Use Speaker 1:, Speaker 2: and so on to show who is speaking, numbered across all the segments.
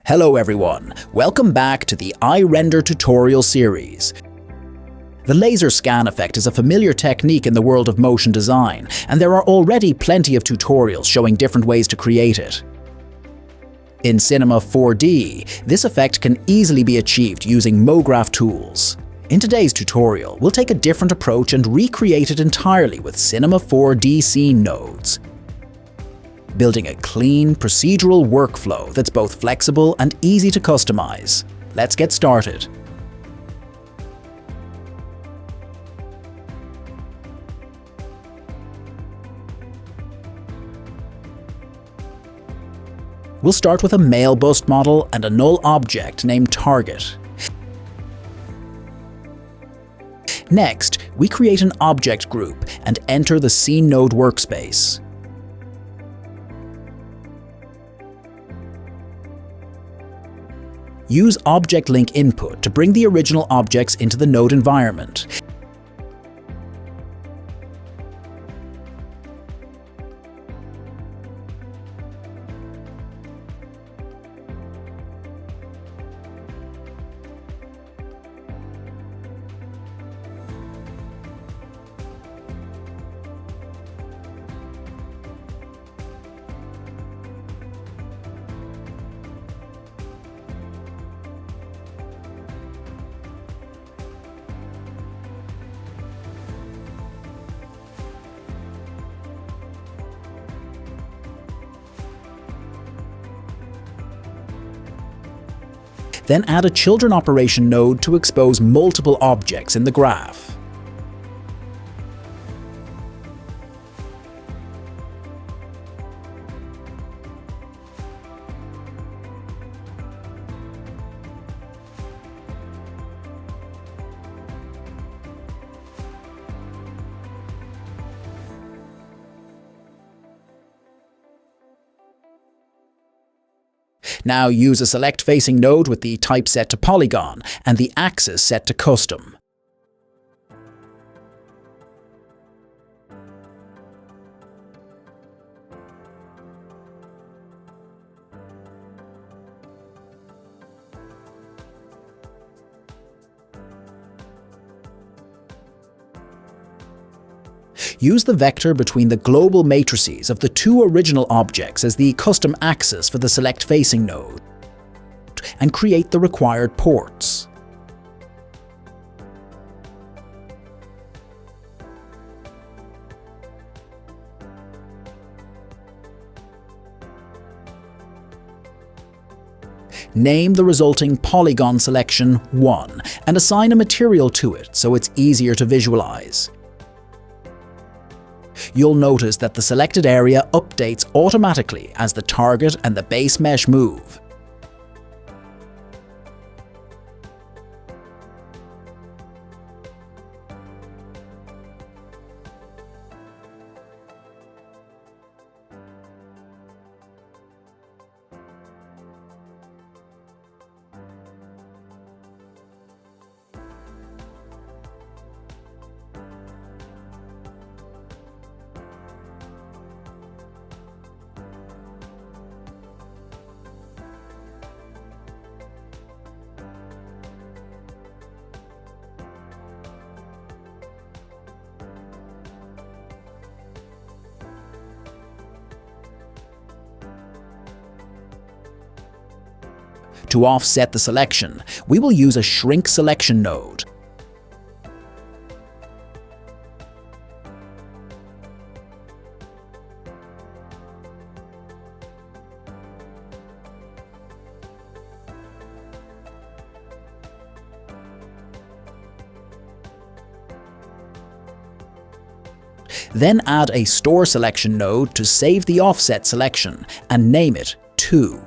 Speaker 1: Hello everyone, welcome back to the iRender tutorial series. The laser scan effect is a familiar technique in the world of motion design, and there are already plenty of tutorials showing different ways to create it. In Cinema 4D, this effect can easily be achieved using MoGraph tools. In today's tutorial, we'll take a different approach and recreate it entirely with Cinema 4D Scene Nodes, building a clean, procedural workflow that's both flexible and easy to customize. Let's get started. We'll start with a male bust model and a null object named Target. Next, we create an object group and enter the Scene Node workspace. Use Object Link Input to bring the original objects into the node environment. Then add a children operation node to expose multiple objects in the graph. Now use a select facing node with the type set to polygon and the axis set to custom. Use the vector between the global matrices of the two original objects as the custom axis for the select facing node, and create the required ports. Name the resulting polygon selection 1 and assign a material to it so it's easier to visualize. You'll notice that the selected area updates automatically as the target and the base mesh move. To offset the selection, we will use a shrink selection node. Then add a store selection node to save the offset selection and name it 2.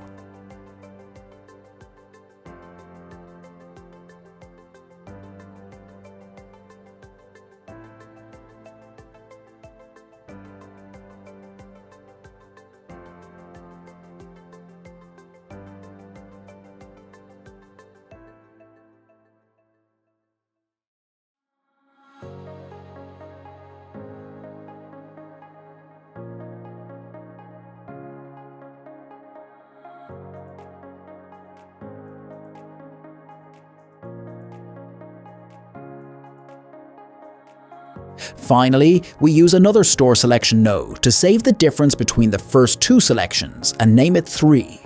Speaker 1: Finally, we use another store selection node to save the difference between the first two selections and name it 3.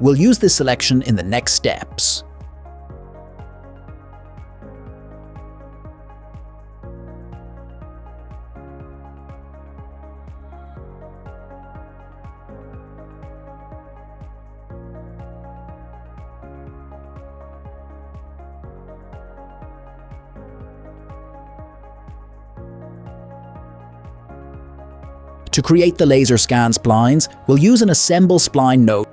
Speaker 1: We'll use this selection in the next steps. To create the laser scan splines, we'll use an assemble spline node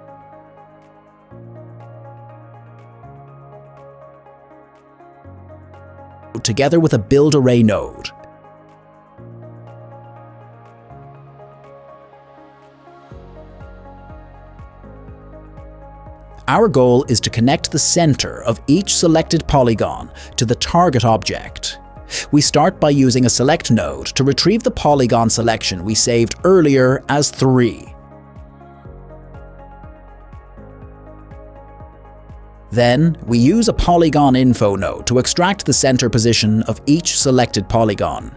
Speaker 1: together with a build array node. Our goal is to connect the center of each selected polygon to the target object. We start by using a select node to retrieve the polygon selection we saved earlier as 3. Then, we use a polygon info node to extract the center position of each selected polygon.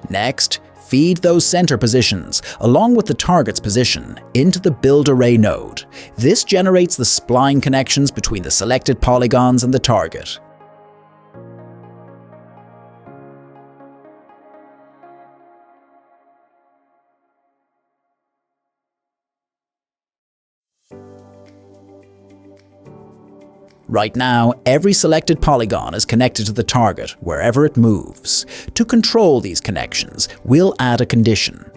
Speaker 1: Next, feed those center positions, along with the target's position, into the build array node. This generates the spline connections between the selected polygons and the target. Right now, every selected polygon is connected to the target wherever it moves. To control these connections, we'll add a condition.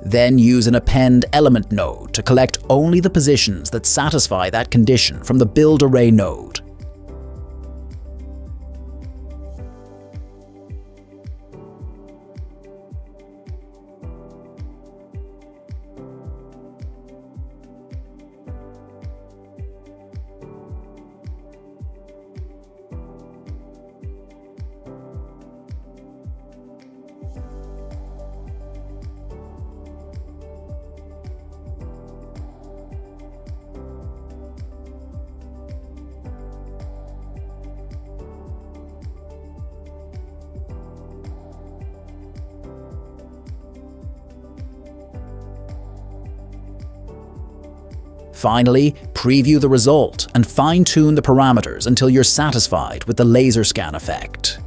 Speaker 1: Then use an append element node to collect only the positions that satisfy that condition from the build array node. Finally, preview the result and fine-tune the parameters until you're satisfied with the laser scan effect.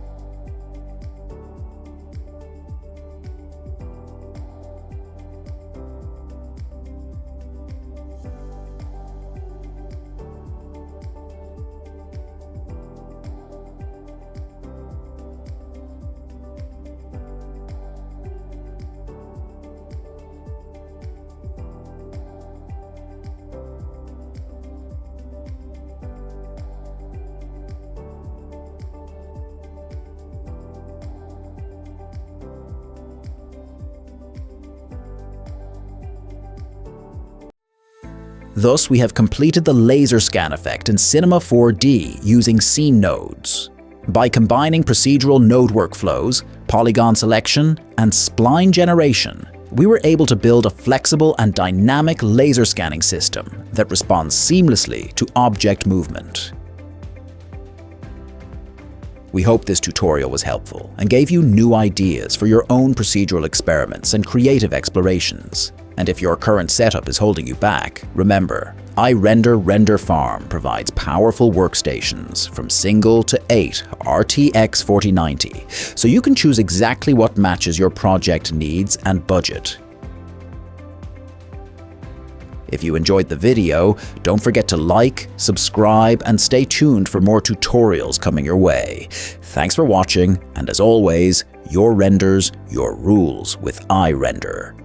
Speaker 1: Thus, we have completed the laser scan effect in Cinema 4D using scene nodes. By combining procedural node workflows, polygon selection, and spline generation, we were able to build a flexible and dynamic laser scanning system that responds seamlessly to object movement. We hope this tutorial was helpful and gave you new ideas for your own procedural experiments and creative explorations. And if your current setup is holding you back, remember, iRender Render Farm provides powerful workstations from single to 8 RTX 4090, so you can choose exactly what matches your project needs and budget. If you enjoyed the video, don't forget to like, subscribe, and stay tuned for more tutorials coming your way. Thanks for watching, and as always, your renders, your rules with iRender.